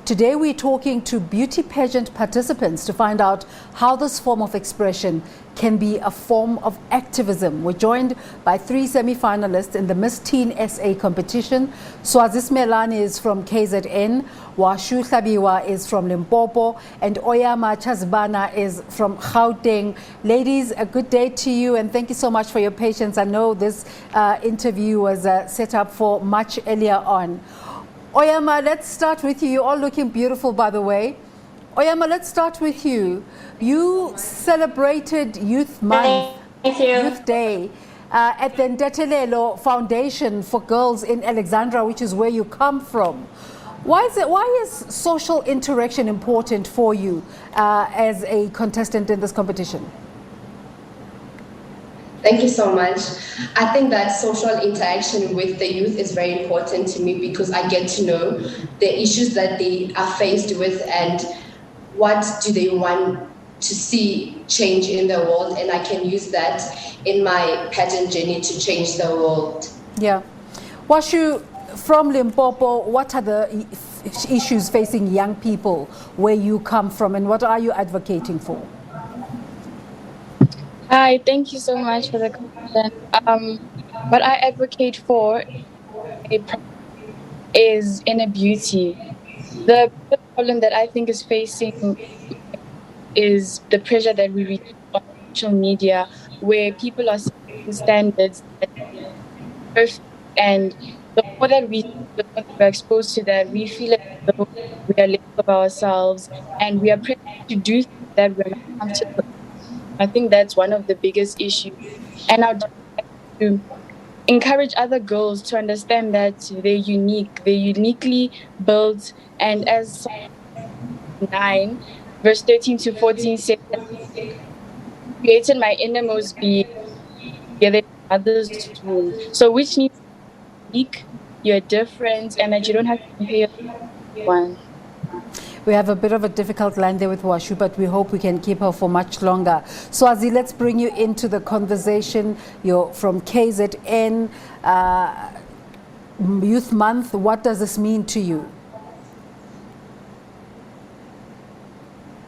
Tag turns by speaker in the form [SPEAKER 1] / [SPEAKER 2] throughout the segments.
[SPEAKER 1] Today we're talking to beauty pageant participants to find out how this form of expression can be a form of activism. We're joined by 3 semi-finalists in the Miss Teen SA competition. Swazi Simelane is from KZN, Washu Hlabioa is from Limpopo, and Oyama Tshazibana is from Gauteng. Ladies, a good day to you and thank you so much for your patience. I know this interview was set up for much earlier on. Oyama, let's start with you. You're all looking beautiful, by the way. Oyama, let's start with you. You celebrated Youth Month, Youth Day, at the Ntetelelo Foundation for Girls in Alexandra, which is where you come from. Why is social interaction important for you as a contestant in this competition?
[SPEAKER 2] Thank you so much. I think that social interaction with the youth is very important to me because I get to know the issues that they are faced with and what do they want to see change in the world, and I can use that in my pageant journey to change the world.
[SPEAKER 1] Yeah. Washu, from Limpopo, what are the issues facing young people where you come from and what are you advocating for?
[SPEAKER 3] Hi, thank you so much for the question. What I advocate for is inner beauty. The problem that I think is facing is the pressure that we receive on social media, where people are setting standards that are perfect, and the more that we're exposed to that, we feel as though we are less of ourselves and we are pressured to do things that we're not comfortable. I think that's one of the biggest issues. And I'd like to encourage other girls to understand that they're unique, they're uniquely built. And as 9, verse 13 to 14 says, created my innermost being, together with others' womb. So which means you're unique, you're different, and that you don't have to compare one.
[SPEAKER 1] We have a bit of a difficult line there with Washu, but we hope we can keep her for much longer. Swazi, let's bring you into the conversation. You're from KZN, Youth Month. What does this mean to you?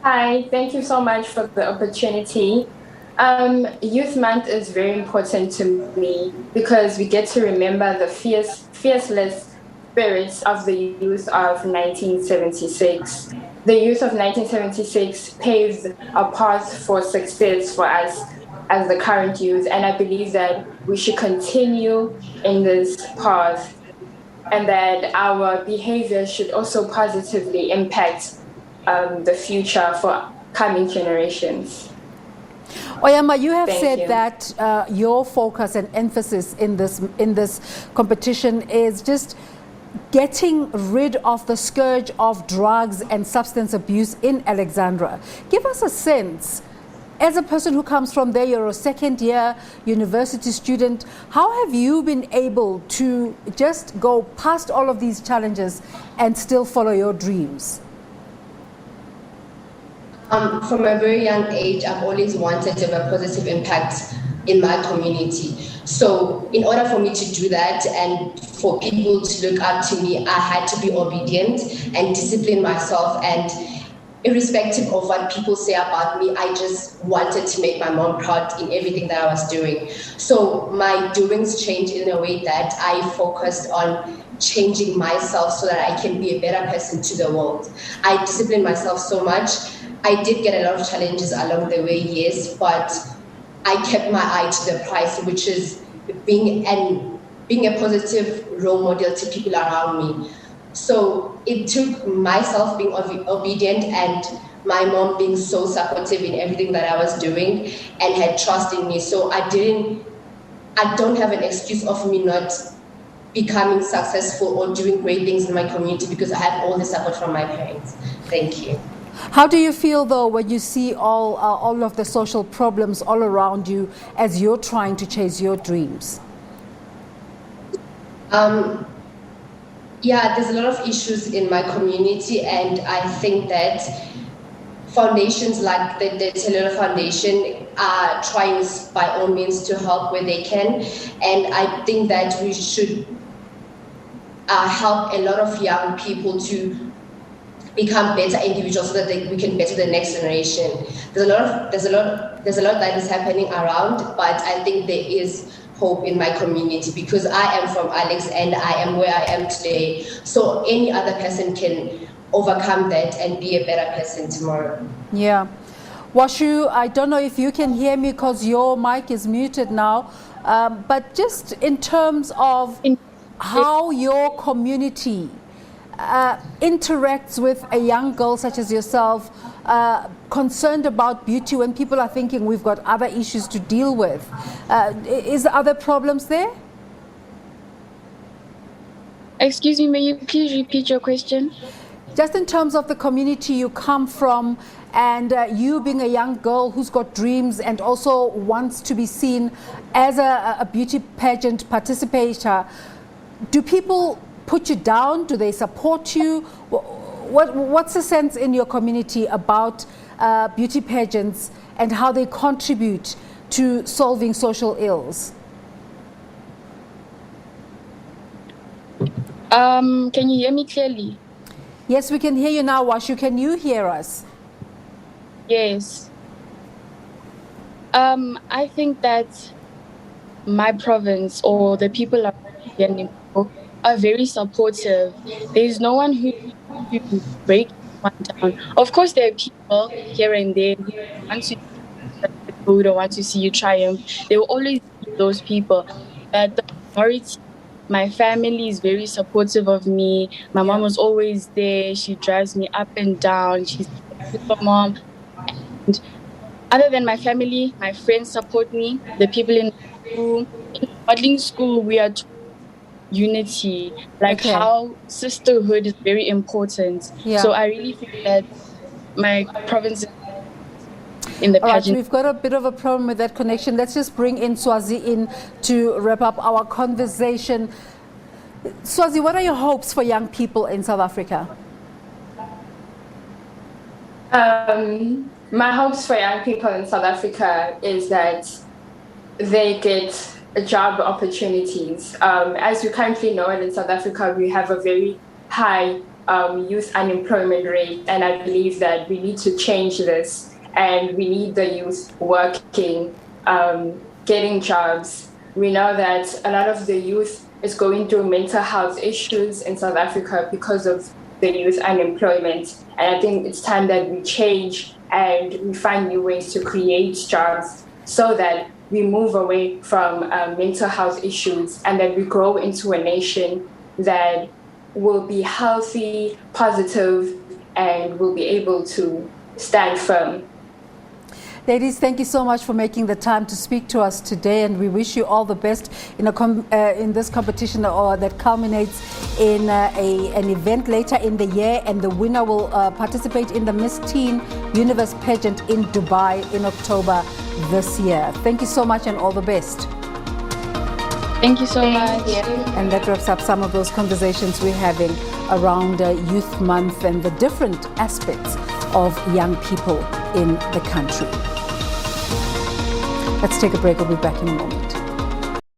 [SPEAKER 4] Hi, thank you so much for the opportunity. Youth Month is very important to me because we get to remember the fearless spirits of the youth of 1976. The youth of 1976 paved a path for success for us as the current youth, and I believe that we should continue in this path and that our behavior should also positively impact the future for coming generations.
[SPEAKER 1] Oyama, you have said that your focus and emphasis in this competition is just getting rid of the scourge of drugs and substance abuse in Alexandra. Give us a sense, as a person who comes from there, you're a second-year university student, how have you been able to just go past all of these challenges and still follow your dreams?
[SPEAKER 2] From a very young age, I've always wanted to have a positive impact in my community. So in order for me to do that and for people to look up to me, I had to be obedient and discipline myself. And irrespective of what people say about me, I just wanted to make my mom proud in everything that I was doing. So my doings changed in a way that I focused on changing myself so that I can be a better person to the world. I disciplined myself so much. I did get a lot of challenges along the way, yes, but I kept my eye to the prize, which is being a positive role model to people around me. So it took myself being obedient and my mom being so supportive in everything that I was doing and had trust in me. So I don't have an excuse of me not becoming successful or doing great things in my community because I have all the support from my parents. Thank you.
[SPEAKER 1] How do you feel, though, when you see all of the social problems all around you as you're trying to chase your dreams?
[SPEAKER 2] Yeah, there's a lot of issues in my community, and I think that foundations like the Ntetelelo Foundation are trying by all means to help where they can, and I think that we should help a lot of young people to become better individuals so that we can better the next generation. There's a lot that is happening around, but I think there is hope in my community because I am from Alex and I am where I am today. So any other person can overcome that and be a better person tomorrow.
[SPEAKER 1] Yeah. Washu, I don't know if you can hear me because your mic is muted now, but just in terms of how your community interacts with a young girl such as yourself, concerned about beauty when people are thinking we've got other issues to deal with. Is there other problems there?
[SPEAKER 3] Excuse me, may you please repeat your question?
[SPEAKER 1] Just in terms of the community you come from and you being a young girl who's got dreams and also wants to be seen as a beauty pageant participator, do people put you down? Do they support you? What's the sense in your community about beauty pageants and how they contribute to solving social ills?
[SPEAKER 3] Can you hear me clearly?
[SPEAKER 1] Yes, we can hear you now, Washu. Can you hear us?
[SPEAKER 3] Yes. I think that my province or the people around here in Limpopo are very supportive. There's no one who break one down. Of course, there are people here and there who don't want to see you triumph. There will always be those people. But the majority, my family is very supportive of me. My mom was always there. She drives me up and down. She's a super mom. And other than my family, my friends support me. The people in school, in modeling school, we are unity, like how sisterhood is very important. Yeah. So I really think that my province in the pageant.
[SPEAKER 1] All right, we've got a bit of a problem with that connection. Let's just bring in Swazi in to wrap up our conversation. Swazi, what are your hopes for young people in South Africa?
[SPEAKER 4] My hopes for young people in South Africa is that they get job opportunities. As you currently know, in South Africa, we have a very high youth unemployment rate, and I believe that we need to change this, and we need the youth working, getting jobs. We know that a lot of the youth is going through mental health issues in South Africa because of the youth unemployment, and I think it's time that we change and we find new ways to create jobs so that we move away from mental health issues and that we grow into a nation that will be healthy, positive, and will be able to stand firm.
[SPEAKER 1] Ladies, thank you so much for making the time to speak to us today, and we wish you all the best in this competition that culminates in an event later in the year, and the winner will participate in the Miss Teen Universe pageant in Dubai in October this year. Thank you so much and all the best.
[SPEAKER 3] Thank you so much.
[SPEAKER 1] And that wraps up some of those conversations we're having around Youth Month and the different aspects of young people in the country. Let's take a break. I'll be back in a moment.